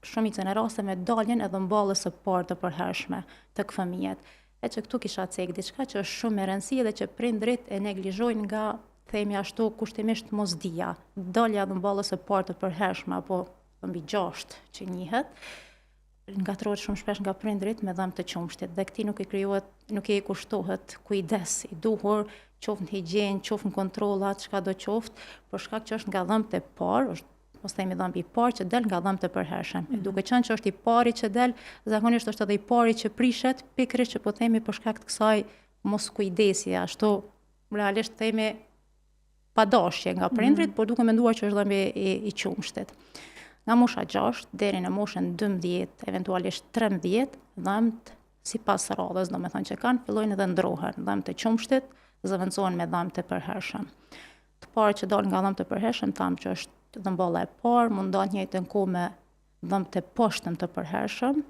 shumicën e rasteve dalin edhe mballës së parë të përhershme tek fëmijët. E që këtu kisha cek diçka që është shumë e rëndësishme dhe që prindrit e neglizhojnë nga, themi ashtu, kushtimisht mosdia. Dalja dhe mballës së parë të përhershme apo mbi 6 që njihet, ngatrohet shumë shpesh nga prindrit me dhëm të qumshtit dhe këtij nuk i kushtohet kujdes i duhur, qoftë në higjenë, qoftë në kontrollat, çka do qoftë, për shkak që është nga dhëmt e parë, është mos themi dhëmbi i parë që del nga dhëmt e përhershëm. Duke qenë që është i pari që del, zakonisht është edhe i pari që prishet, pikërisht që po themi për shkak të kësaj mos kujdesi, ashtu realisht themi pa dashje nga prindrit, por duke menduar që është dhëmbi i qumshtit. Nga mosha 6 deri në moshën 12, eventualisht 13, dhëmt sipas radhës, domethënë që kanë, fillojnë edhe ndrohen. Dhëmt e qumshtit zëvendësohen me dhëmt të përhershëm. Të parë që dalin nga dhëmt të përhershëm, thamë që është dhëmballa e parë, mund dalë njëjtën kohë me dhëmt e poshtëm të përhershëm.